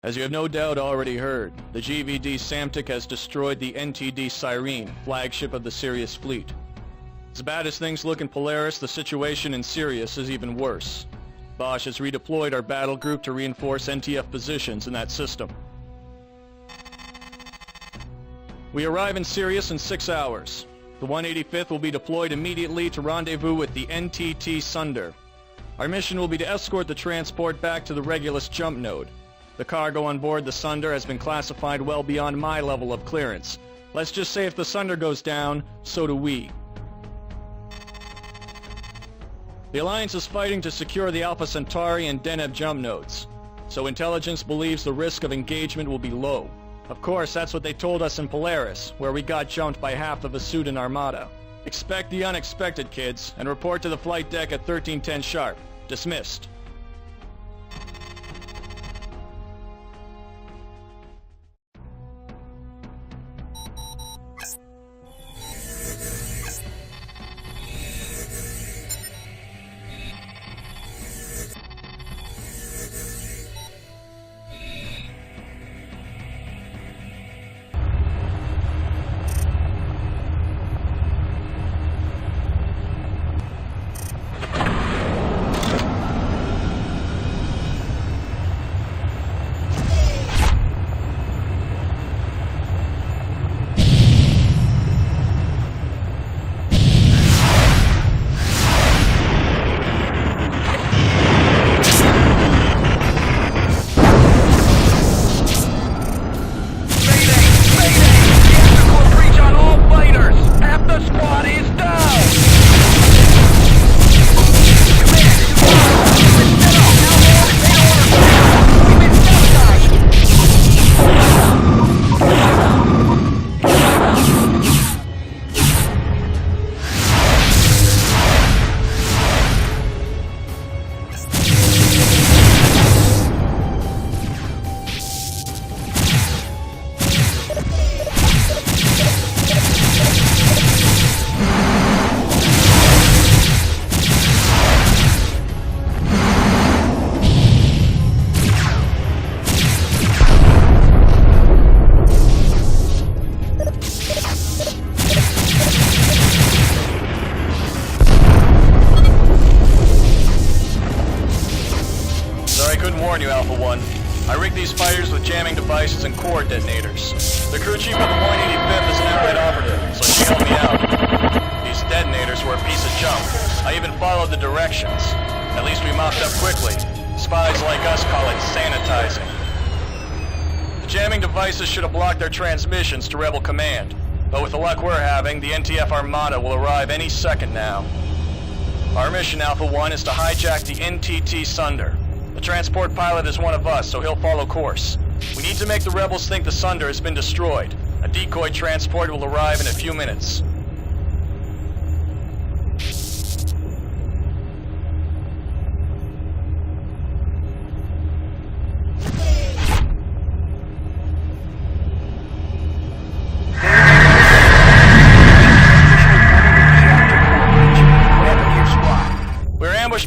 As you have no doubt already heard, the GVD Samtic has destroyed the NTD Cyrene, flagship of the Sirius fleet. As bad as things look in Polaris, the situation in Sirius is even worse. Bosch has redeployed our battle group to reinforce NTF positions in that system. We arrive in Sirius in 6 hours. The 185th will be deployed immediately to rendezvous with the NTT Sunder. Our mission will be to escort the transport back to the Regulus jump node. The cargo on board the Sunder has been classified well beyond my level of clearance. Let's just say if the Sunder goes down, so do we. The Alliance is fighting to secure the Alpha Centauri and Deneb jump nodes, so intelligence believes the risk of engagement will be low. Of course, that's what they told us in Polaris, where we got jumped by half of a Sudan Armada. Expect the unexpected, kids, and report to the flight deck at 1310 sharp. Dismissed. Warn you, Alpha 1. I rigged these fighters with jamming devices and core detonators. The crew chief of the 185th is an allied operative, so she helped me out. These detonators were a piece of junk. I even followed the directions. At least we mopped up quickly. Spies like us call it sanitizing. The jamming devices should have blocked their transmissions to Rebel Command, but with the luck we're having, the NTF Armada will arrive any second now. Our mission, Alpha 1, is to hijack the NTT Sunder. The transport pilot is one of us, so he'll follow course. We need to make the rebels think the Sunder has been destroyed. A decoy transport will arrive in a few minutes.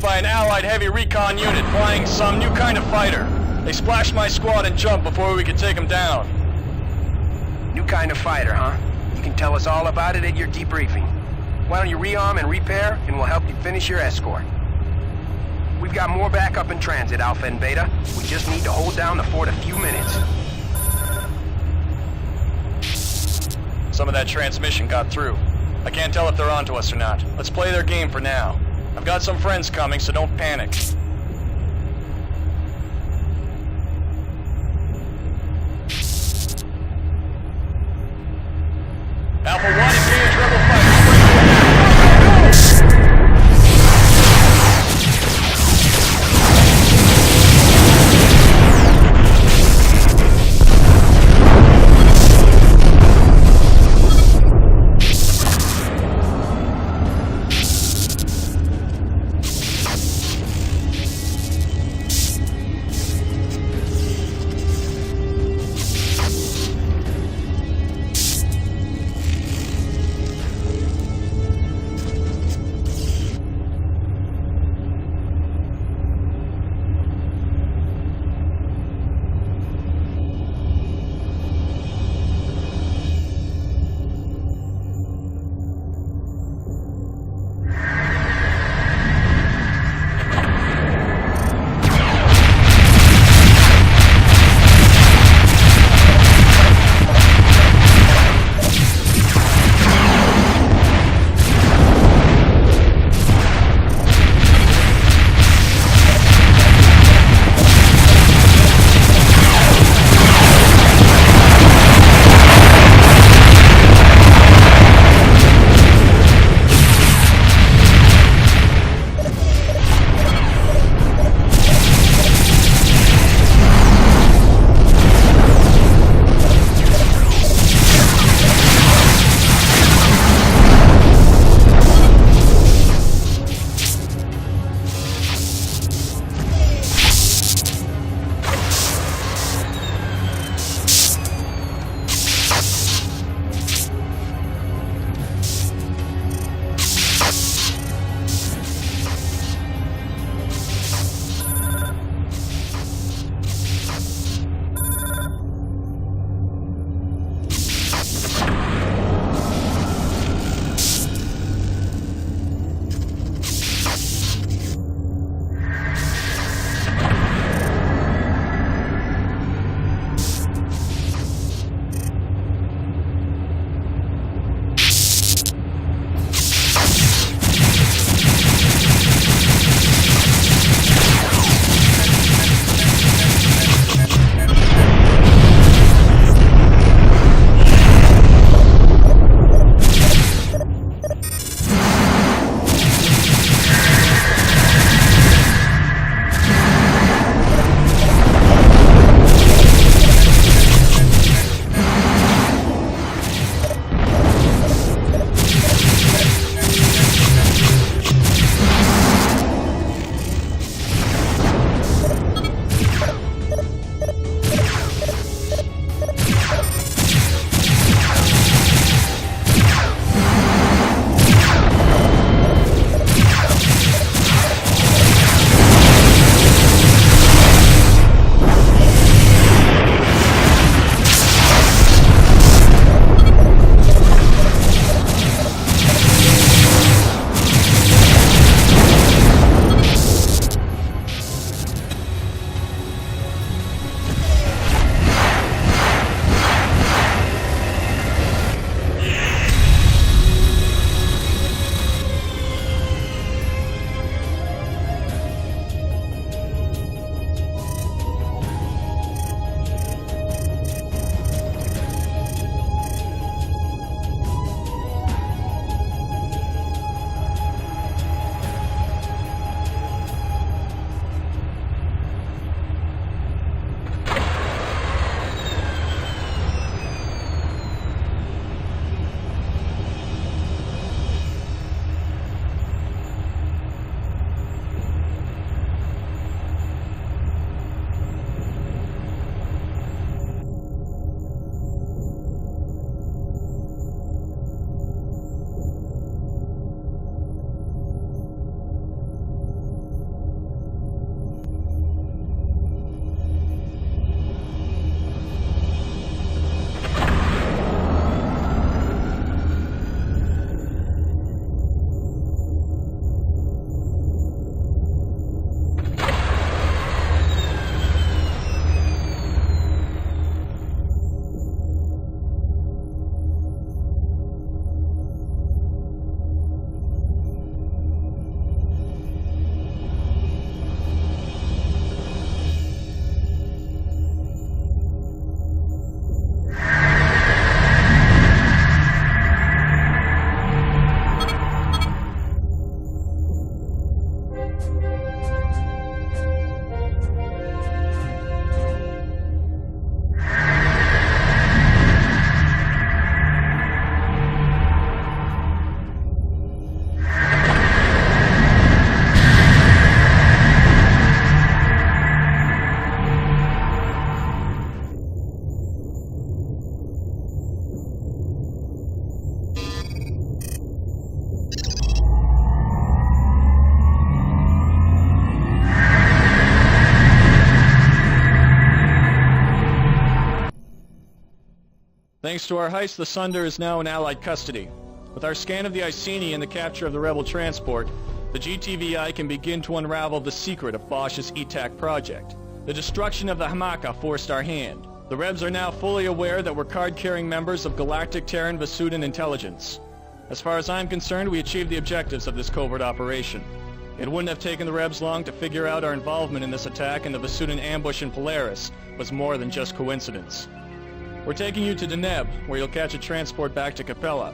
By an allied heavy recon unit flying some new kind of fighter. They splashed my squad and jumped before we could take them down. New kind of fighter, huh? You can tell us all about it at your debriefing. Why don't you rearm and repair, and we'll help you finish your escort. We've got more backup in transit, Alpha and Beta. We just need to hold down the fort a few minutes. Some of that transmission got through. I can't tell if they're onto us or not. Let's play their game for now. I've got some friends coming, so don't panic. Alpha 1, engage rebel fighters. Thanks to our heist, the Sunder is now in Allied custody. With our scan of the Iceni and the capture of the rebel transport, the GTVI can begin to unravel the secret of Bosch's ETAC project. The destruction of the Hamaka forced our hand. The Rebs are now fully aware that we're card-carrying members of Galactic Terran Vasudan intelligence. As far as I'm concerned, we achieved the objectives of this covert operation. It wouldn't have taken the Rebs long to figure out our involvement in this attack, and the Vasudan ambush in Polaris was more than just coincidence. We're taking you to Deneb, where you'll catch a transport back to Capella.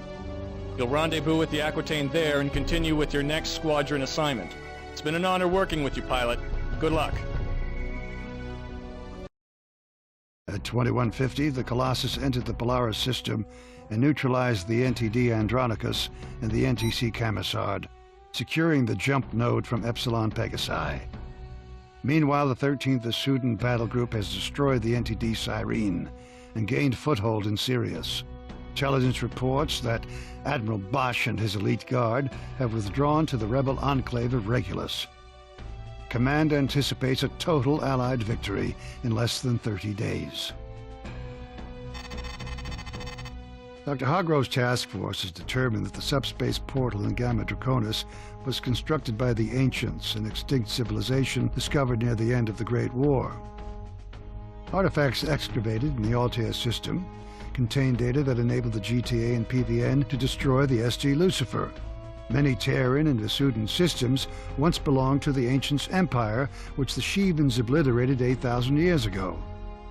You'll rendezvous with the Aquitaine there and continue with your next squadron assignment. It's been an honor working with you, pilot. Good luck. At 2150, the Colossus entered the Polaris system and neutralized the NTD Andronicus and the NTC Camisard, securing the jump node from Epsilon Pegasi. Meanwhile, the 13th Vasudan battle group has destroyed the NTD Cyrene and gained foothold in Sirius. Intelligence reports that Admiral Bosch and his elite guard have withdrawn to the rebel enclave of Regulus. Command anticipates a total Allied victory in less than 30 days. Dr. Hargrove's task force has determined that the subspace portal in Gamma Draconis was constructed by the ancients, an extinct civilization discovered near the end of the Great War. Artifacts excavated in the Altair system contain data that enabled the GTA and PVN to destroy the ST Lucifer. Many Terran and Vasudan systems once belonged to the Ancients' Empire, which the Shivans obliterated 8,000 years ago.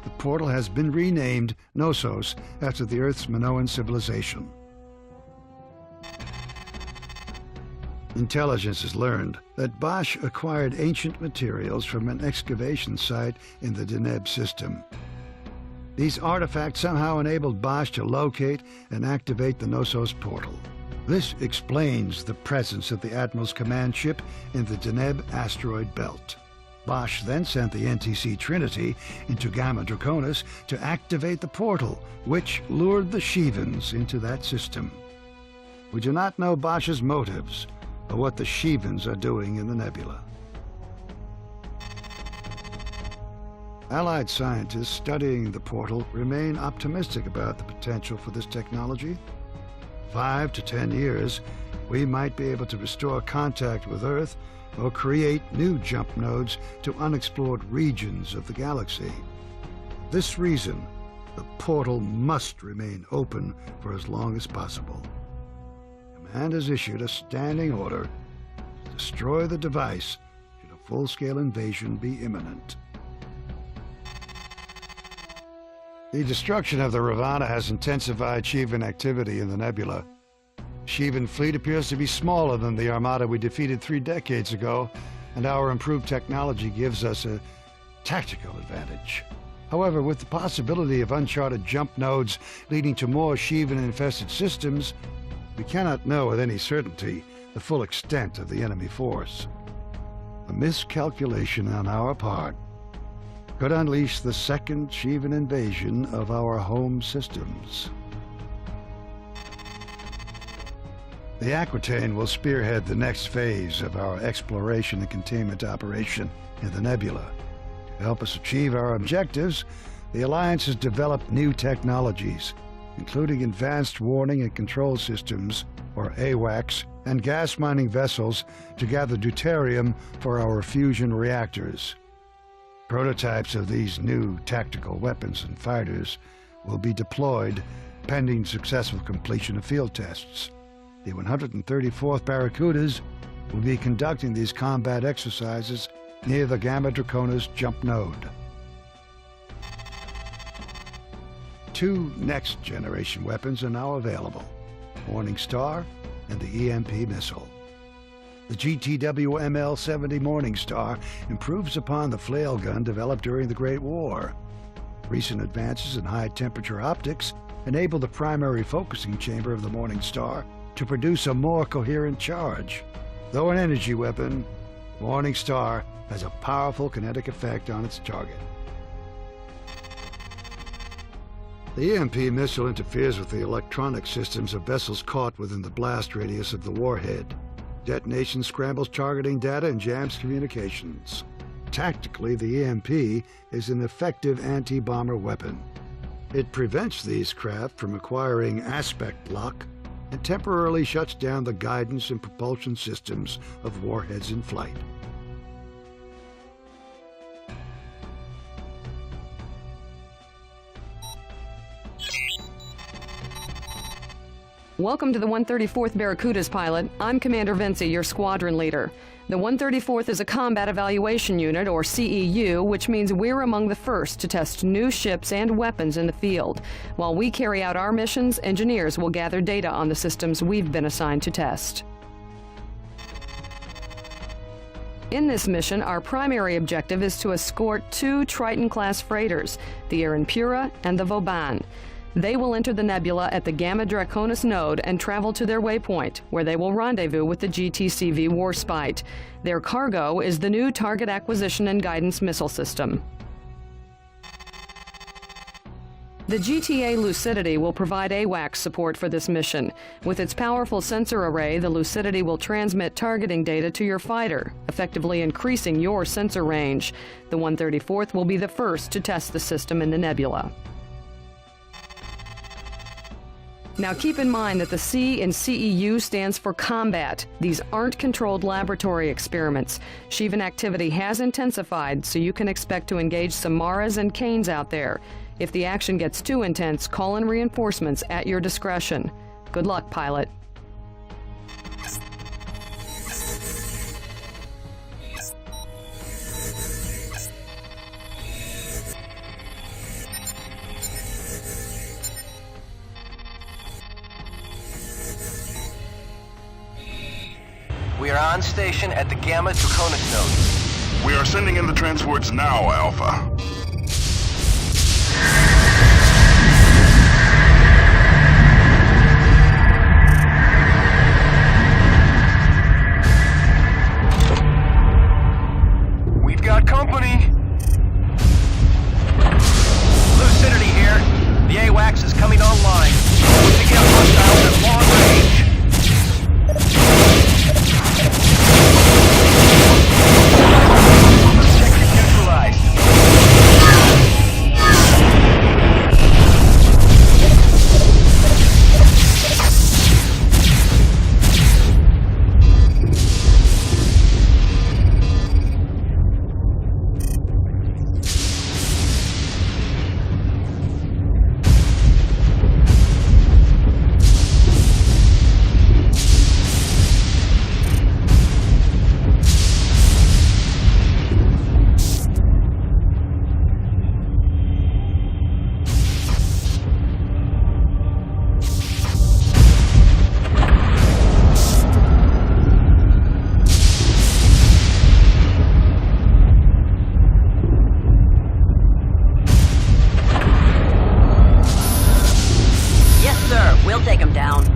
The portal has been renamed Knossos after the Earth's Minoan civilization. Intelligence has learned that Bosch acquired ancient materials from an excavation site in the Deneb system. These artifacts somehow enabled Bosch to locate and activate the Knossos portal. This explains the presence of the Admiral's command ship in the Deneb asteroid belt. Bosch then sent the NTC Trinity into Gamma Draconis to activate the portal, which lured the Shivans into that system. We do not know Bosch's motives or what the Shivans are doing in the nebula. Allied scientists studying the portal remain optimistic about the potential for this technology. 5 to 10 years, we might be able to restore contact with Earth or create new jump nodes to unexplored regions of the galaxy. For this reason, the portal must remain open for as long as possible. Command has issued a standing order to destroy the device should a full-scale invasion be imminent. The destruction of the Ravana has intensified Shivan activity in the nebula. The Shivan fleet appears to be smaller than the armada we defeated 3 decades ago, and our improved technology gives us a tactical advantage. However, with the possibility of uncharted jump nodes leading to more Shivan-infested systems, we cannot know with any certainty the full extent of the enemy force. A miscalculation on our part could unleash the second Shivan invasion of our home systems. The Aquitaine will spearhead the next phase of our exploration and containment operation in the nebula. To help us achieve our objectives, the Alliance has developed new technologies, including advanced warning and control systems, or AWACS, and gas mining vessels to gather deuterium for our fusion reactors. Prototypes of these new tactical weapons and fighters will be deployed pending successful completion of field tests. The 134th Barracudas will be conducting these combat exercises near the Gamma Draconis jump node. 2 next-generation weapons are now available: Morning Star and the EMP missile. The GTW-ML-70 Morning Star improves upon the flail gun developed during the Great War. Recent advances in high-temperature optics enable the primary focusing chamber of the Morning Star to produce a more coherent charge. Though an energy weapon, Morning Star has a powerful kinetic effect on its target. The EMP missile interferes with the electronic systems of vessels caught within the blast radius of the warhead. Detonation scrambles targeting data and jams communications. Tactically, the EMP is an effective anti-bomber weapon. It prevents these craft from acquiring aspect lock and temporarily shuts down the guidance and propulsion systems of warheads in flight. Welcome to the 134th Barracudas, pilot. I'm Commander Vinci, your squadron leader. The 134th is a Combat Evaluation Unit, or CEU, which means we're among the first to test new ships and weapons in the field. While we carry out our missions, engineers will gather data on the systems we've been assigned to test. In this mission, our primary objective is to escort 2 Triton-class freighters, the Erin Pura and the Vauban. They will enter the nebula at the Gamma Draconis node and travel to their waypoint, where they will rendezvous with the GTCV Warspite. Their cargo is the new Target Acquisition and Guidance Missile System. The GTA Lucidity will provide AWACS support for this mission. With its powerful sensor array, the Lucidity will transmit targeting data to your fighter, effectively increasing your sensor range. The 134th will be the first to test the system in the nebula. Now keep in mind that the C in CEU stands for combat. These aren't controlled laboratory experiments. Shivan activity has intensified, so you can expect to engage some Maras and Canes out there. If the action gets too intense, call in reinforcements at your discretion. Good luck, pilot. We are on station at the Gamma Draconis node. We are sending in the transports now, Alpha. We've got company. Lucidity here. The AWACS is coming online. Picking up hostiles at long range. Objective neutralized. We'll take him down.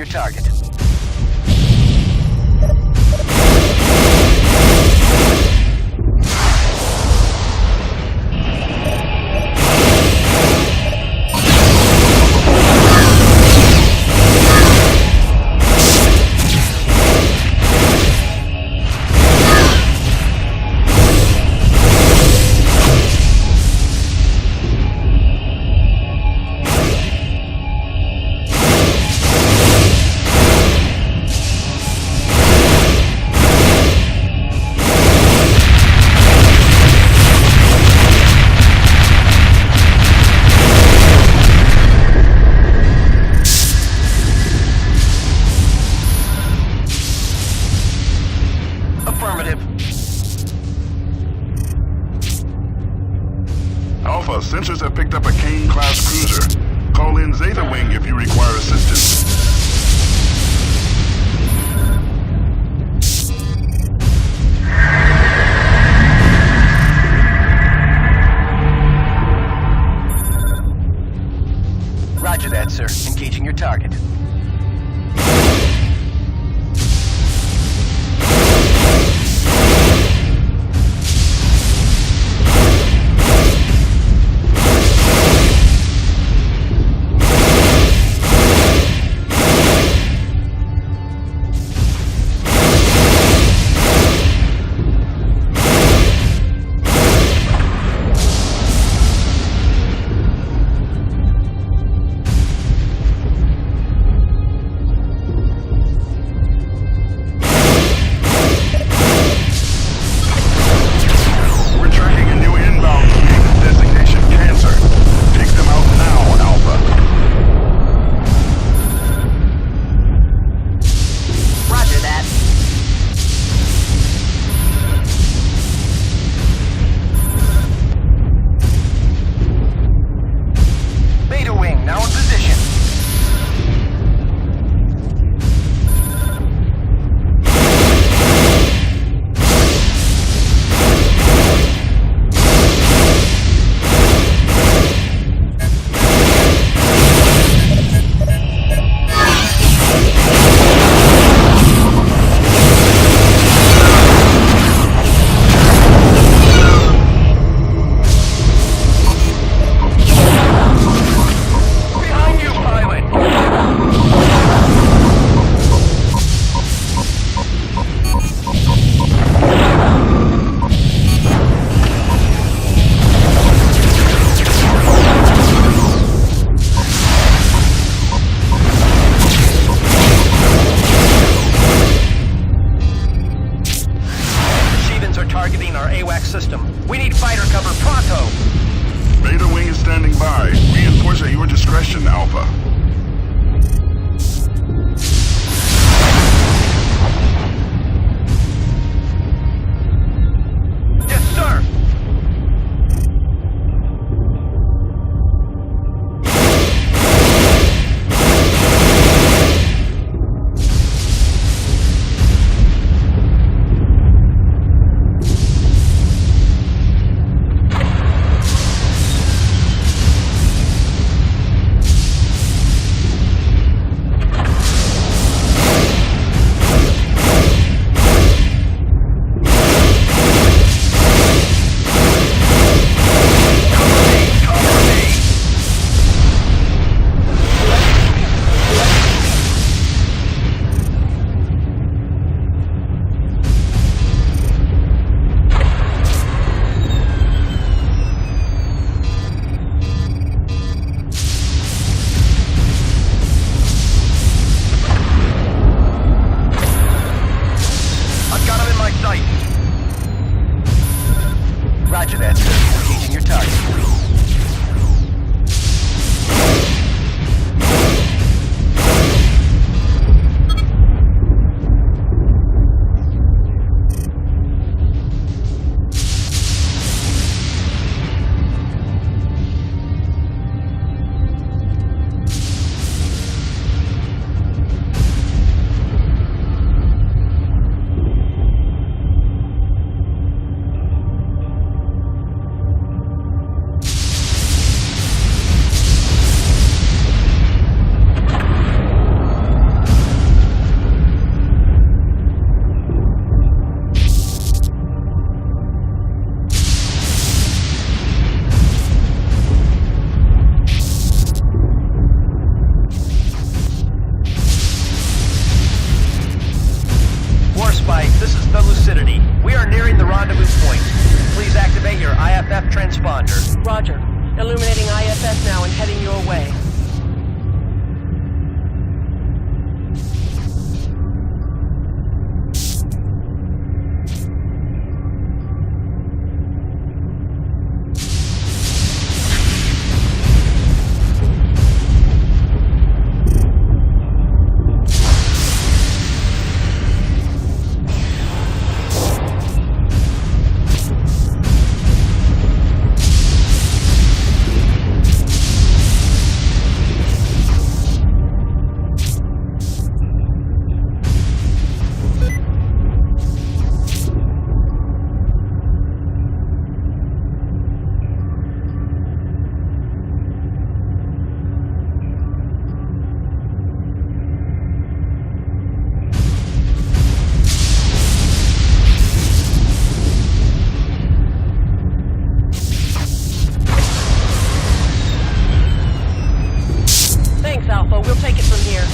your target. Alpha, sensors have picked up a Kane-class cruiser. Call in Zeta Wing if you require assistance. Roger that, sir. Engaging your target. Targeting our AWACS system. We need fighter cover pronto! Beta Wing is standing by. Reinforce at your discretion, Alpha. Yes, sir! Transponder. Roger. Illuminating IFS now and heading your way. Alpha. We'll take it from here.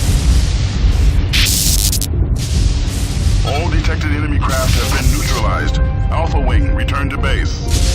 All detected enemy craft have been neutralized. Alpha Wing, return to base.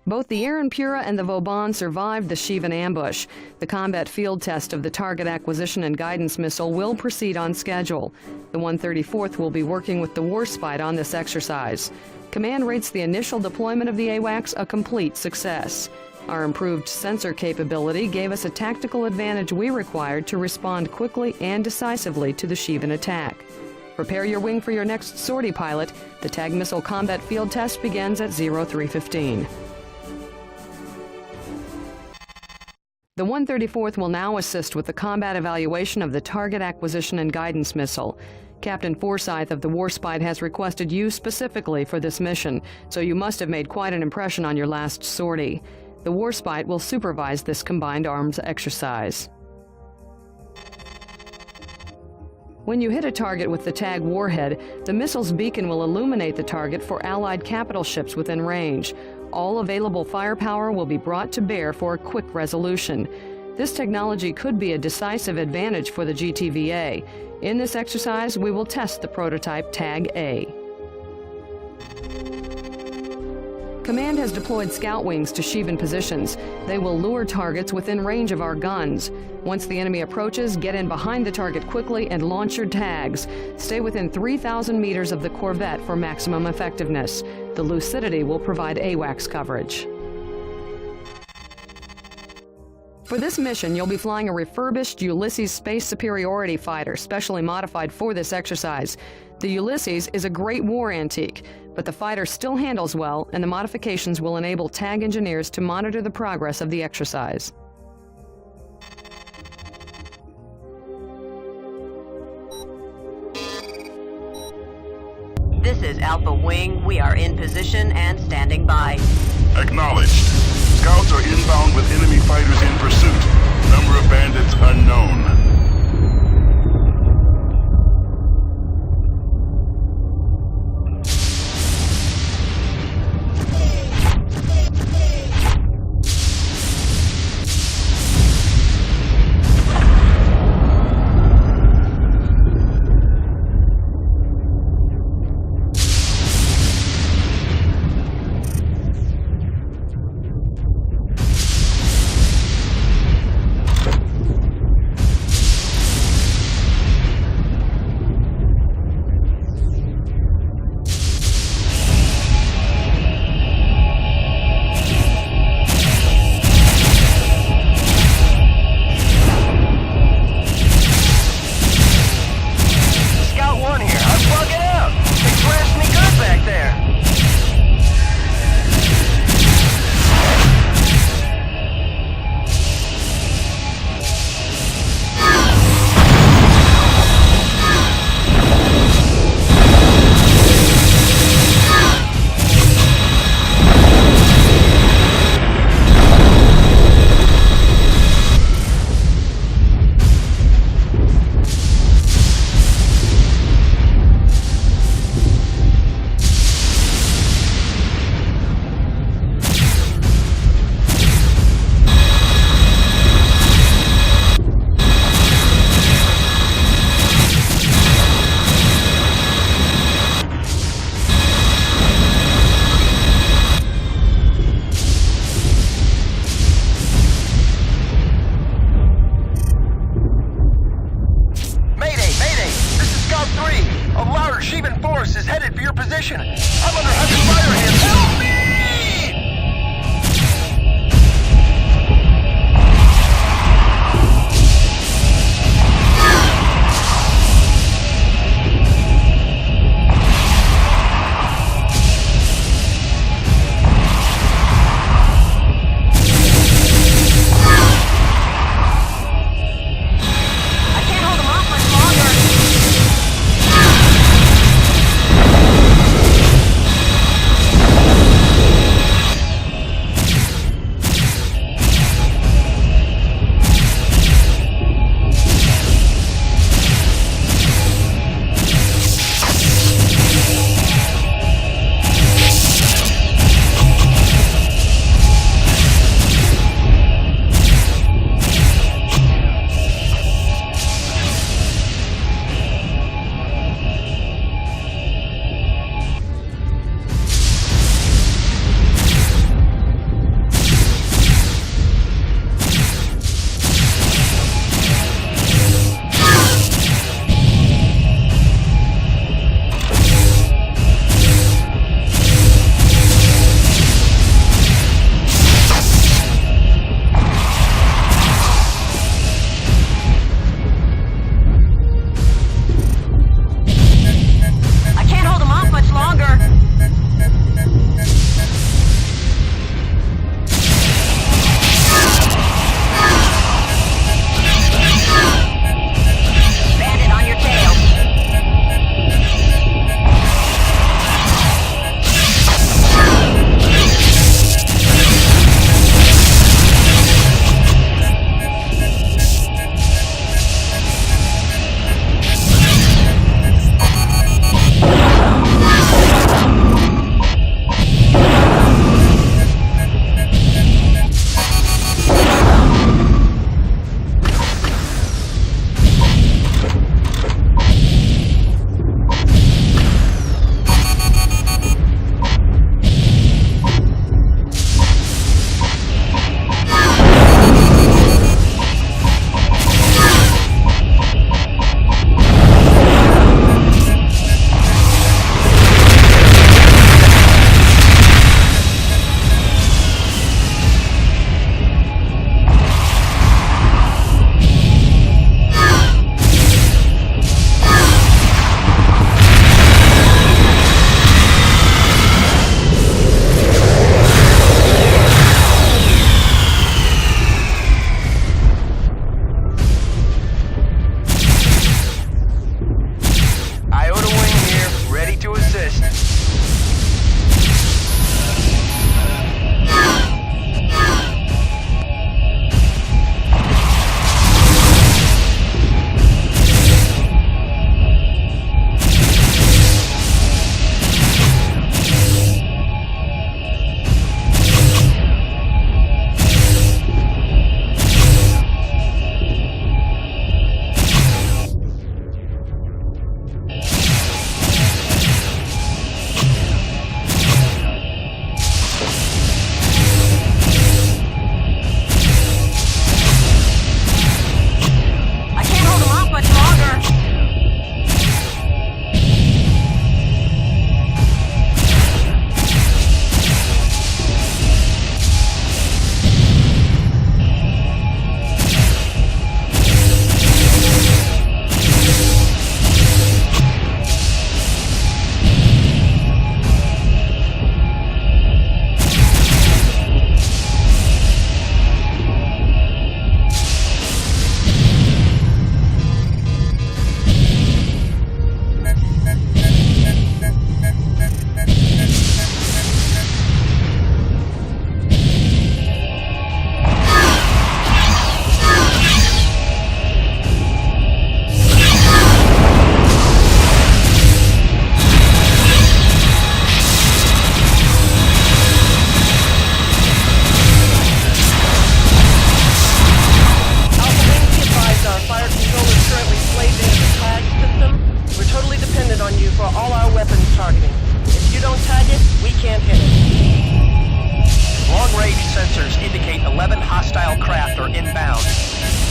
Both the Aaron Pura and the Vauban survived the Shivan ambush. The combat field test of the target acquisition and guidance missile will proceed on schedule. The 134th will be working with the Warspite on this exercise. Command rates the initial deployment of the AWACS a complete success. Our improved sensor capability gave us a tactical advantage we required to respond quickly and decisively to the Shivan attack. Prepare your wing for your next sortie, pilot. The TAG missile combat field test begins at 0315. The 134th will now assist with the combat evaluation of the target acquisition and guidance missile. Captain Forsyth of the Warspite has requested you specifically for this mission, so you must have made quite an impression on your last sortie. The Warspite will supervise this combined arms exercise. When you hit a target with the TAG warhead, the missile's beacon will illuminate the target for Allied capital ships within range. All available firepower will be brought to bear for a quick resolution. This technology could be a decisive advantage for the GTVA. In this exercise, we will test the prototype TAG-A. Command has deployed scout wings to Shivan positions. They will lure targets within range of our guns. Once the enemy approaches, get in behind the target quickly and launch your tags. Stay within 3,000 meters of the corvette for maximum effectiveness. The Lucidity will provide AWACS coverage. For this mission, you'll be flying a refurbished Ulysses Space Superiority fighter, specially modified for this exercise. The Ulysses is a great war antique, but the fighter still handles well, and the modifications will enable TAG engineers to monitor the progress of the exercise. This is Alpha Wing. We are in position and standing by. Acknowledged. Scouts are inbound with enemy fighters in pursuit. Number of bandits unknown.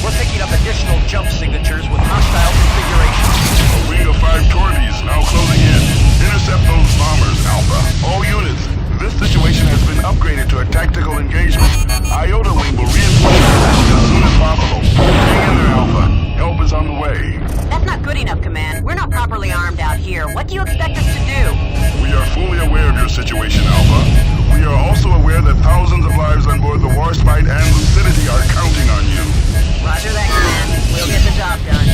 We're picking up additional jump signatures with hostile configurations. A wing of 5 Torbies now closing in. Intercept those bombers, Alpha. All units, this situation has been upgraded to a tactical engagement. Iota Wing will reinforce the position as soon as possible. Hang in there, Alpha. Help is on the way. That's not good enough, Command. We're not properly armed out here. What do you expect us to do? We are fully aware of your situation, Alpha. We are also aware that thousands of lives on board the Warspite and Lucidity are counting on you. Roger that, Command. We'll get the job done.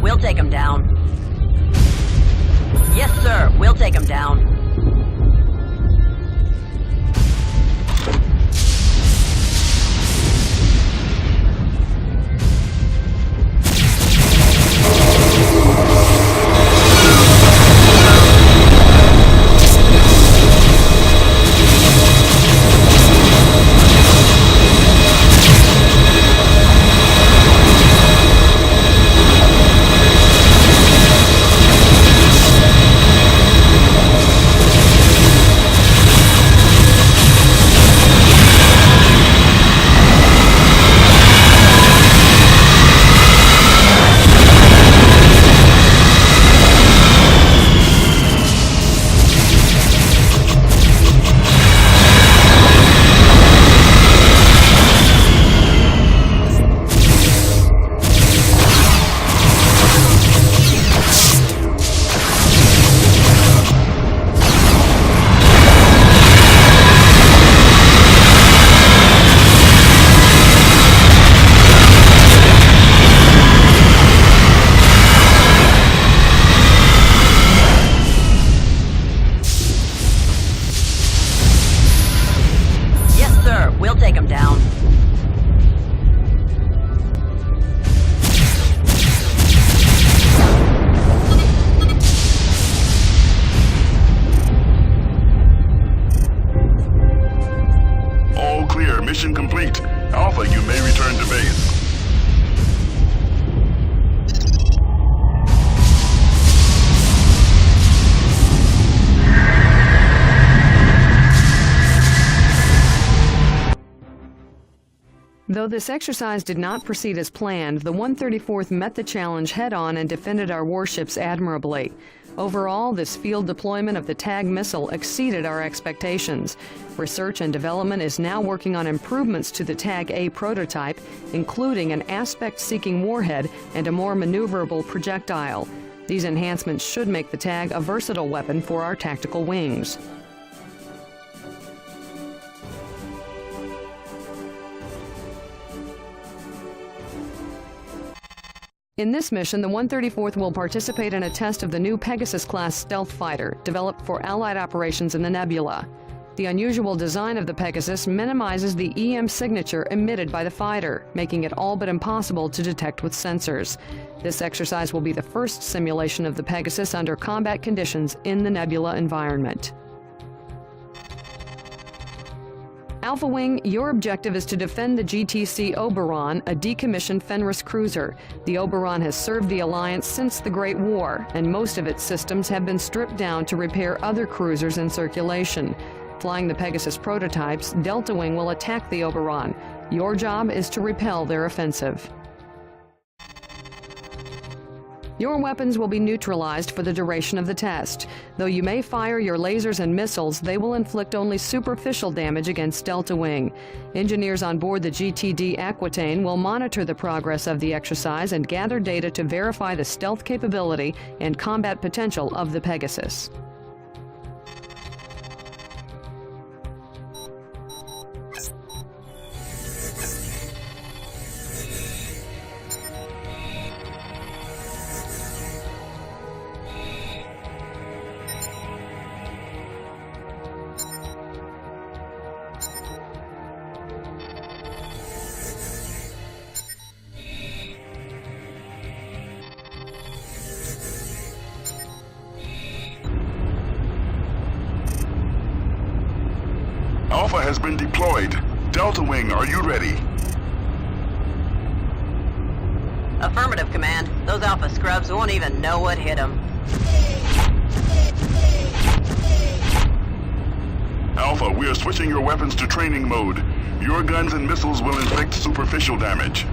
We'll take him down. Yes, sir. We'll take him down. We'll take him down. All clear. Mission complete. Alpha, you may return to base. Though this exercise did not proceed as planned, the 134th met the challenge head-on and defended our warships admirably. Overall, this field deployment of the TAG missile exceeded our expectations. Research and development is now working on improvements to the TAG-A prototype, including an aspect-seeking warhead and a more maneuverable projectile. These enhancements should make the TAG a versatile weapon for our tactical wings. In this mission, the 134th will participate in a test of the new Pegasus-class stealth fighter, developed for Allied operations in the nebula. The unusual design of the Pegasus minimizes the EM signature emitted by the fighter, making it all but impossible to detect with sensors. This exercise will be the first simulation of the Pegasus under combat conditions in the nebula environment. Alpha Wing, your objective is to defend the GTC Oberon, a decommissioned Fenris cruiser. The Oberon has served the Alliance since the Great War, and most of its systems have been stripped down to repair other cruisers in circulation. Flying the Pegasus prototypes, Delta Wing will attack the Oberon. Your job is to repel their offensive. Your weapons will be neutralized for the duration of the test. Though you may fire your lasers and missiles, they will inflict only superficial damage against Delta Wing. Engineers on board the GTD Aquitaine will monitor the progress of the exercise and gather data to verify the stealth capability and combat potential of the Pegasus. Alpha has been deployed. Delta Wing, are you ready? Affirmative, Command. Those Alpha scrubs won't even know what hit them. Alpha, we are switching your weapons to training mode. Your guns and missiles will inflict superficial damage.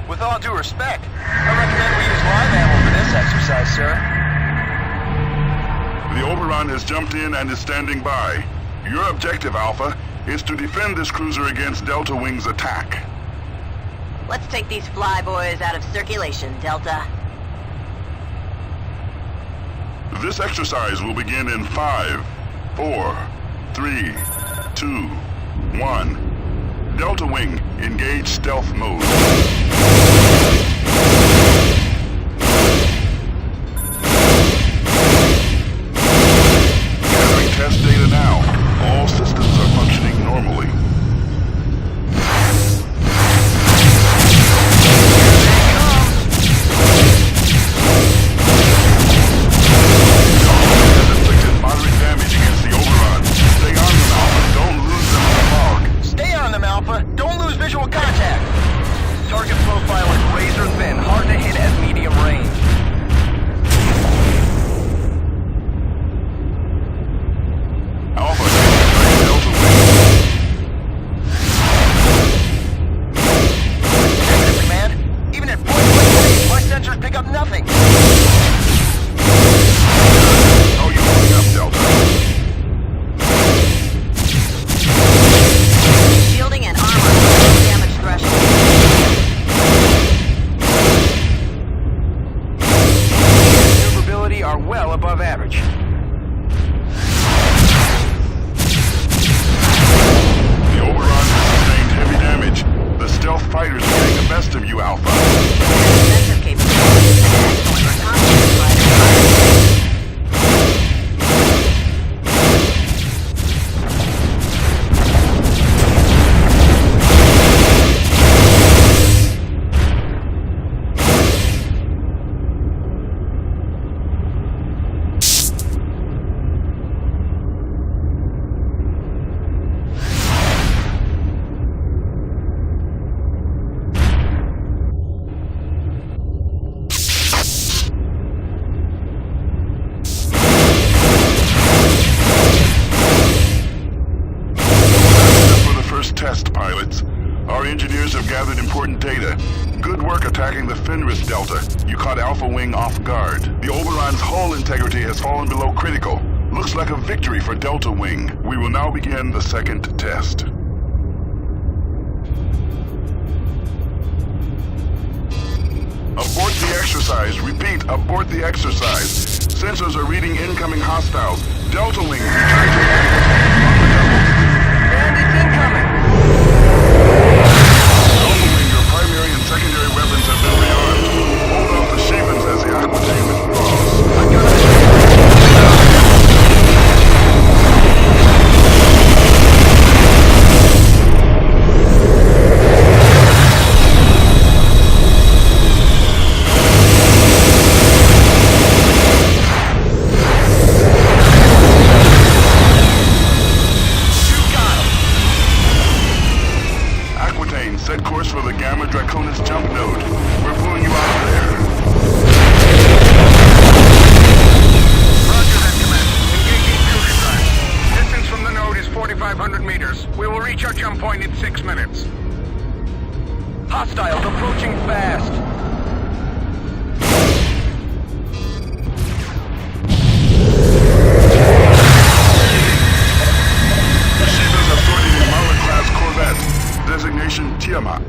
With all due respect, I recommend we use live ammo for this exercise, sir. The Oberon has jumped in and is standing by. Your objective, Alpha, is to defend this cruiser against Delta Wing's attack. Let's take these flyboys out of circulation, Delta. This exercise will begin in 5, 4, 3, 2, 1. Delta Wing, engage stealth mode. Test data now. All systems are functioning normally. Has inflicted moderate damage against the Oberon. Stay on them, Alpha. Don't lose them in the fog. Stay on them, Alpha. Don't lose visual contact. Target profile is razor thin, hard to hit at medium range. Alpha, Delta Wing. Negative, Command. Even at point blank, my sensors pick up nothing. How are you holding up, Delta? Shielding and armor below damage threshold. Maneuverability are well above average. The stealth fighters are getting the best of you, Alpha. Defensive capabilities and excellent reconnaissance fighters. Our engineers have gathered important data. Good work attacking the Fenris Delta. You caught Alpha Wing off guard. The Oberon's hull integrity has fallen below critical. Looks like a victory for Delta Wing. We will now begin the second test. Abort the exercise. Repeat, abort the exercise. Sensors are reading incoming hostiles. Delta Wing, return to Bandits incoming! Delta Wing, your primary and secondary Set course for the Gamma Draconis jump node. We're pulling you out of there. Roger that, Command. Engaging fusion drive. Distance from the node is 4,500 meters. We will reach our jump point in 6 minutes. Hostiles approaching fast. The Shivas have sorted a Mala-class corvette. Designation Tiamat.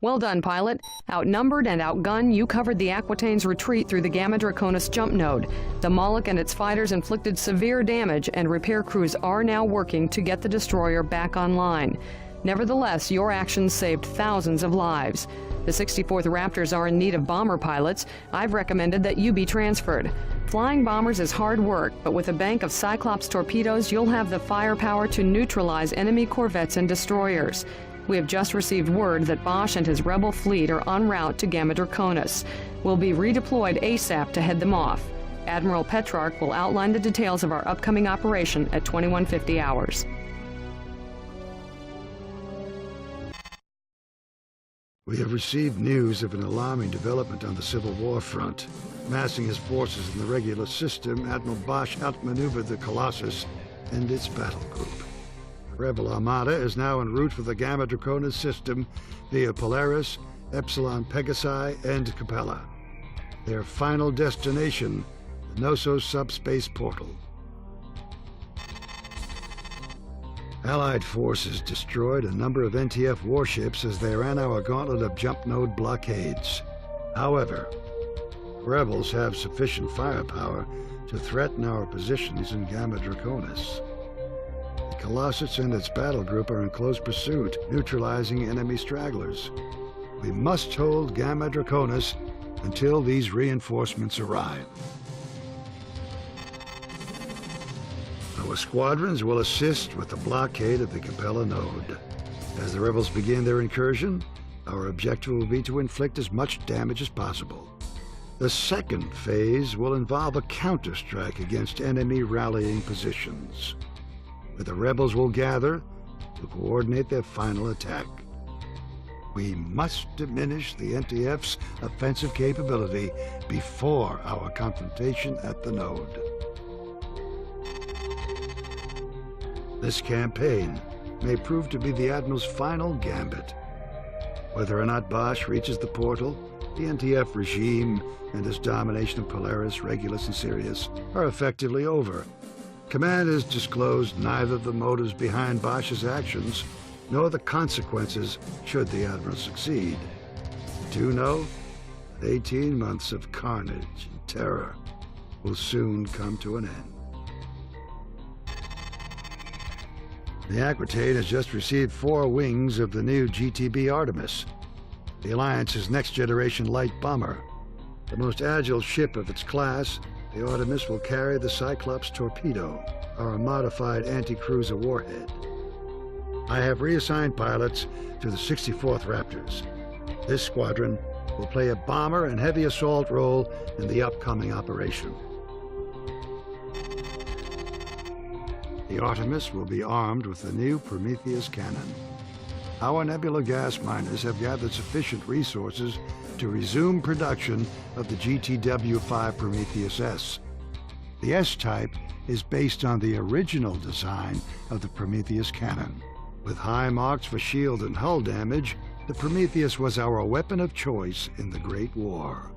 Well done, pilot. Outnumbered and outgunned, you covered the Aquitaine's retreat through the Gamma Draconis jump node. The Moloch and its fighters inflicted severe damage, and repair crews are now working to get the destroyer back online. Nevertheless, your actions saved thousands of lives. The 64th Raptors are in need of bomber pilots. I've recommended that you be transferred. Flying bombers is hard work, but with a bank of Cyclops torpedoes, you'll have the firepower to neutralize enemy corvettes and destroyers. We have just received word that Bosch and his rebel fleet are en route to Gamma Draconis. We'll be redeployed ASAP to head them off. Admiral Petrarch will outline the details of our upcoming operation at 2150 hours. We have received news of an alarming development on the Civil War front. Massing his forces in the regular system, Admiral Bosch outmaneuvered the Colossus and its battle group. The Rebel Armada is now en route for the Gamma Draconis system via Polaris, Epsilon Pegasi, and Capella. Their final destination, the Noso subspace portal. Allied forces destroyed a number of NTF warships as they ran our gauntlet of jump node blockades. However, rebels have sufficient firepower to threaten our positions in Gamma Draconis. The Colossus and its battle group are in close pursuit, neutralizing enemy stragglers. We must hold Gamma Draconis until these reinforcements arrive. Our squadrons will assist with the blockade of the Capella node. As the rebels begin their incursion, our objective will be to inflict as much damage as possible. The second phase will involve a counterstrike against enemy rallying positions, where the rebels will gather to coordinate their final attack. We must diminish the NTF's offensive capability before our confrontation at the node. This campaign may prove to be the Admiral's final gambit. Whether or not Bosch reaches the portal, the NTF regime and his domination of Polaris, Regulus, and Sirius are effectively over. Command has disclosed neither the motives behind Bosch's actions nor the consequences should the Admiral succeed. We do know that 18 months of carnage and terror will soon come to an end. The Aquitaine has just received 4 wings of the new GTB Artemis, the Alliance's next-generation light bomber. The most agile ship of its class, the Artemis will carry the Cyclops torpedo, our modified anti-cruiser warhead. I have reassigned pilots to the 64th Raptors. This squadron will play a bomber and heavy assault role in the upcoming operation. The Artemis will be armed with the new Prometheus cannon. Our Nebula gas miners have gathered sufficient resources to resume production of the GTW-5 Prometheus S. The S-type is based on the original design of the Prometheus cannon. With high marks for shield and hull damage, the Prometheus was our weapon of choice in the Great War.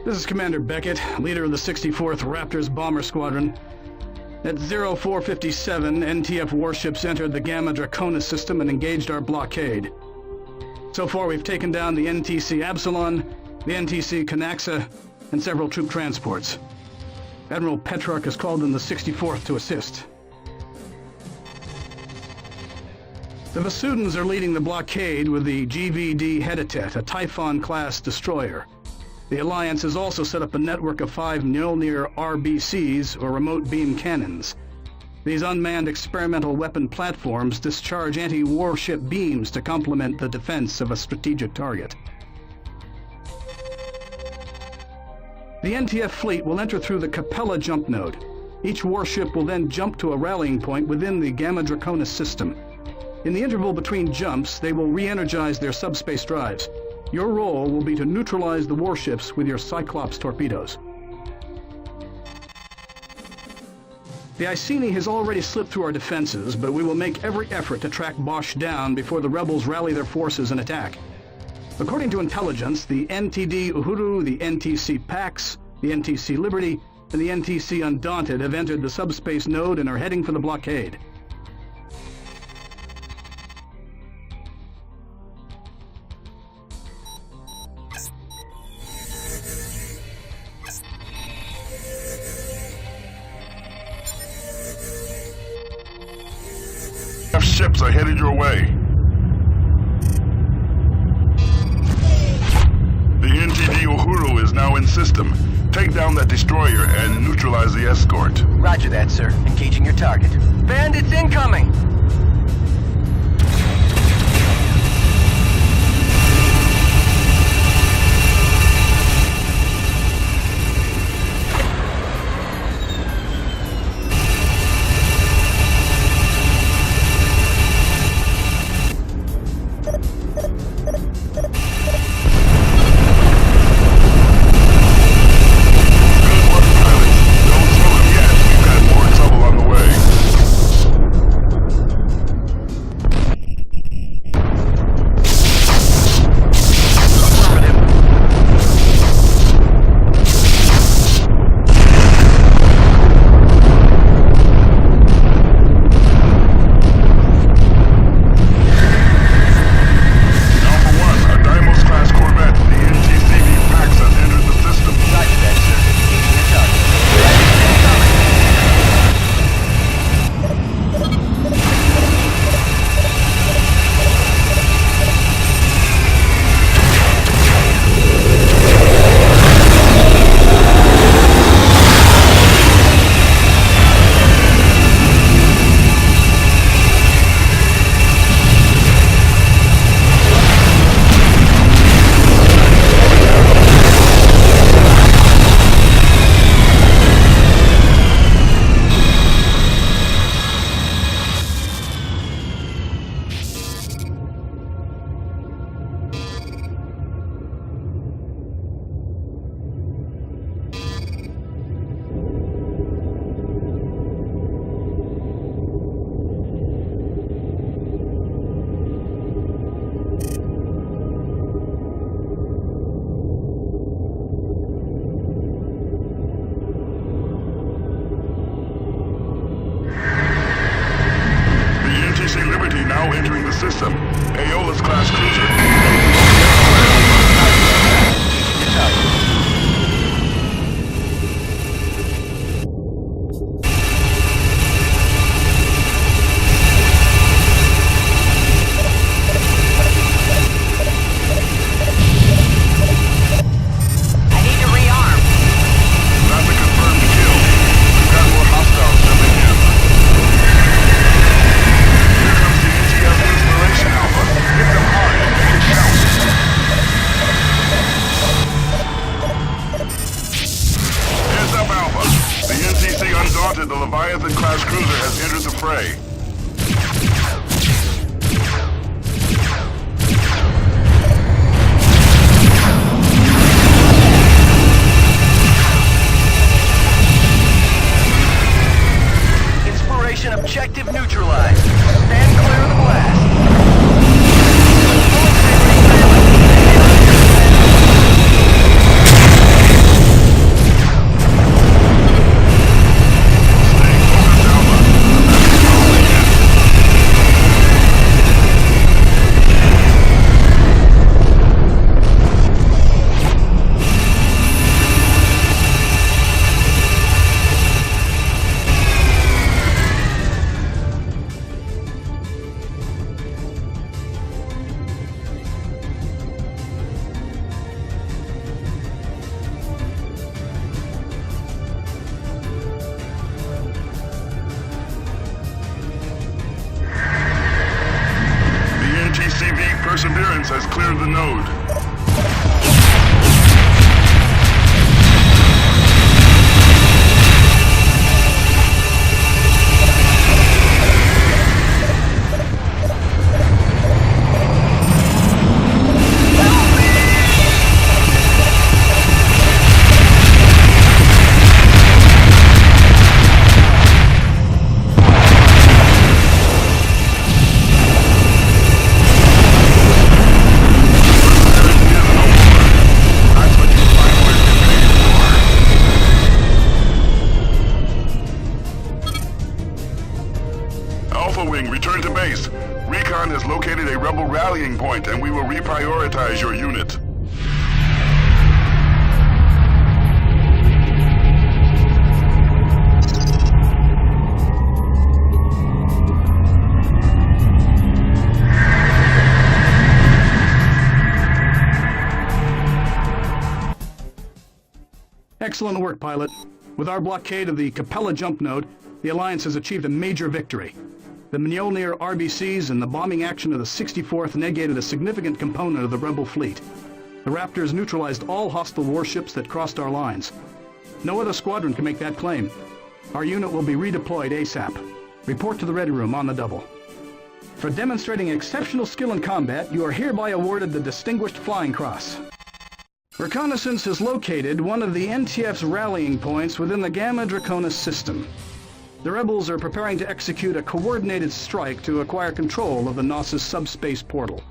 This is Commander Beckett, leader of the 64th Raptors Bomber Squadron. At 0457, NTF warships entered the Gamma Draconis system and engaged our blockade. So far, we've taken down the NTC Absalon, the NTC Canaxa, and several troop transports. Admiral Petrarch has called in the 64th to assist. The Vasudans are leading the blockade with the GVD Heditet, a Typhon-class destroyer. The Alliance has also set up a network of 5 Mjolnir RBCs, or remote beam cannons. These unmanned experimental weapon platforms discharge anti-warship beams to complement the defense of a strategic target. The NTF fleet will enter through the Capella jump node. Each warship will then jump to a rallying point within the Gamma Draconis system. In the interval between jumps, they will re-energize their subspace drives. Your role will be to neutralize the warships with your Cyclops torpedoes. The Iceni has already slipped through our defenses, but we will make every effort to track Bosch down before the rebels rally their forces and attack. According to intelligence, the NTD Uhuru, the NTC Pax, the NTC Liberty, and the NTC Undaunted have entered the subspace node and are heading for the blockade. ships are headed your way. The NTD Uhuru is now in system. Take down that destroyer and neutralize the escort. Roger that, sir. Engaging your target. Bandits incoming! Now entering the system. Aeolus class cruiser. The Leviathan-class cruiser has entered the fray. Inspiration objective neutralized. Stand clear of the blast. Perseverance has cleared the node. Return to base. Recon has located a rebel rallying point, and we will reprioritize your unit. Excellent work, pilot. With our blockade of the Capella jump node, the Alliance has achieved a major victory. The Mjolnir RBCs and the bombing action of the 64th negated a significant component of the Rebel fleet. The Raptors neutralized all hostile warships that crossed our lines. No other squadron can make that claim. Our unit will be redeployed ASAP. Report to the Ready Room on the double. For demonstrating exceptional skill in combat, you are hereby awarded the Distinguished Flying Cross. Reconnaissance has located one of the NTF's rallying points within the Gamma Draconis system. The rebels are preparing to execute a coordinated strike to acquire control of the Gnosis subspace portal.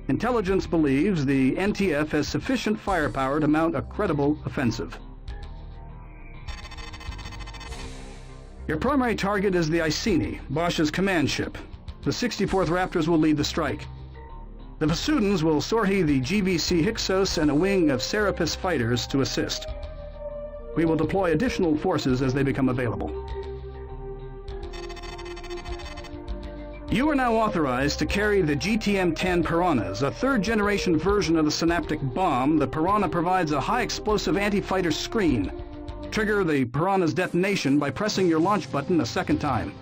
Intelligence believes the NTF has sufficient firepower to mount a credible offensive. Your primary target is the Iceni, Bosch's command ship. The 64th Raptors will lead the strike. The Vasudans will sortie the GVC Hyksos and a wing of Serapis fighters to assist. We will deploy additional forces as they become available. You are now authorized to carry the GTM-10 Piranhas, a third-generation version of the synaptic bomb. The Piranha provides a high-explosive anti-fighter screen. Trigger the Piranha's detonation by pressing your launch button a second time.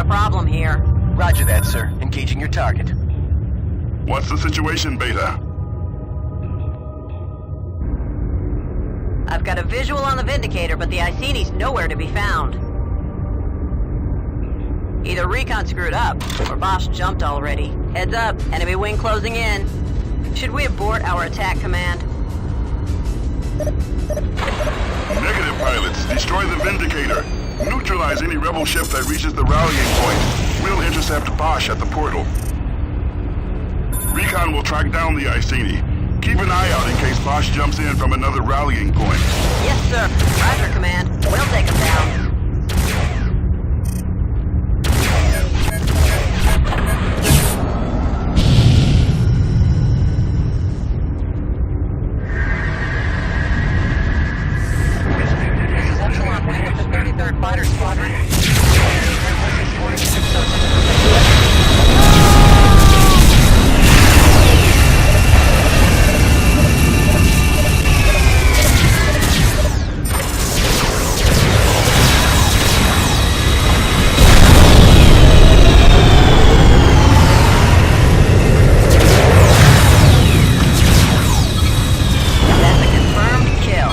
Problem here. Roger that, sir. Engaging your target. What's the situation, Beta? I've got a visual on the Vindicator, but the Iceni's nowhere to be found. Either Recon screwed up, or Bosch jumped already. Heads up, enemy wing closing in. Should we abort our attack, Command? Negative, pilots. Destroy the Vindicator. Neutralize any rebel ship that reaches the rallying point. We'll intercept Bosch at the portal. Recon will track down the Iceni. Keep an eye out in case Bosch jumps in from another rallying point. Yes, sir. Roger, Command. We'll take him down. Fighter Squadron. That's a confirmed kill.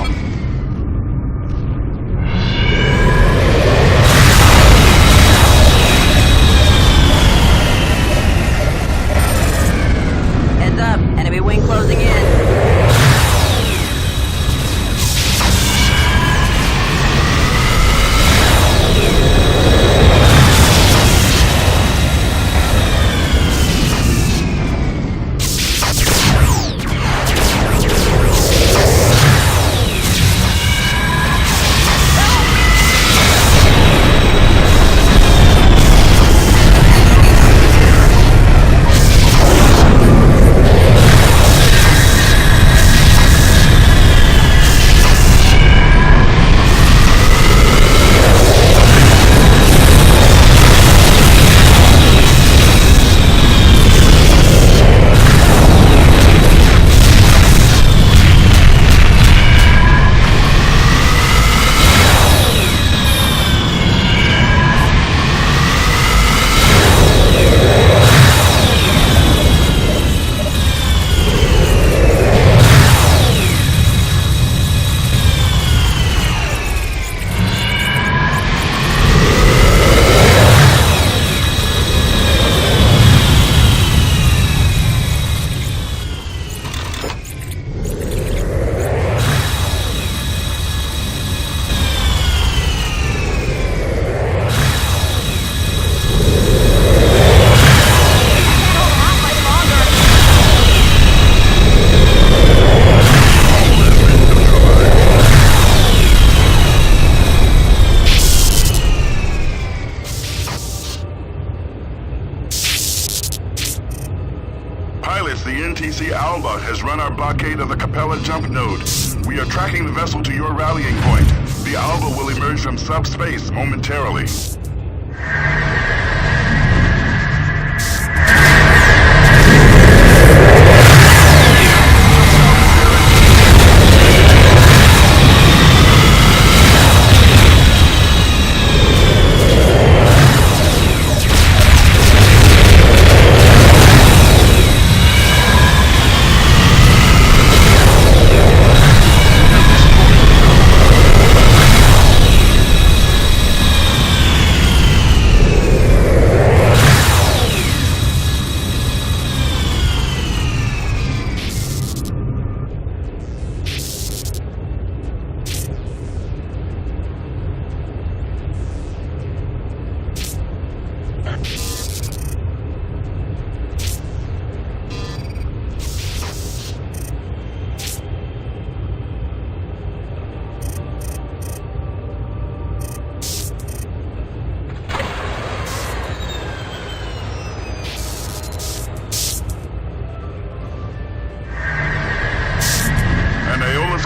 propeller jump node. We are tracking the vessel to your rallying point. The Alba will emerge from subspace momentarily.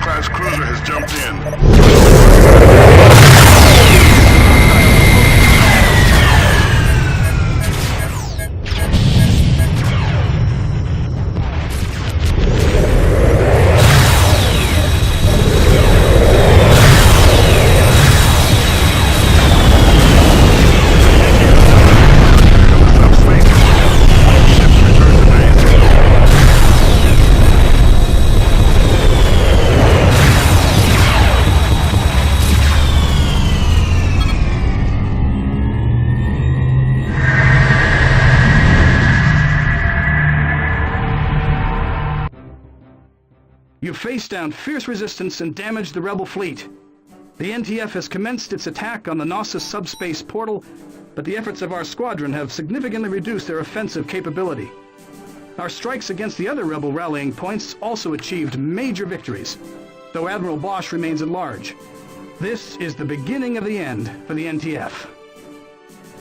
Class cruiser has jumped in. You faced down fierce resistance and damaged the rebel fleet. The NTF has commenced its attack on the Knossos subspace portal, but the efforts of our squadron have significantly reduced their offensive capability. Our strikes against the other rebel rallying points also achieved major victories, though Admiral Bosch remains at large. This is the beginning of the end for the NTF.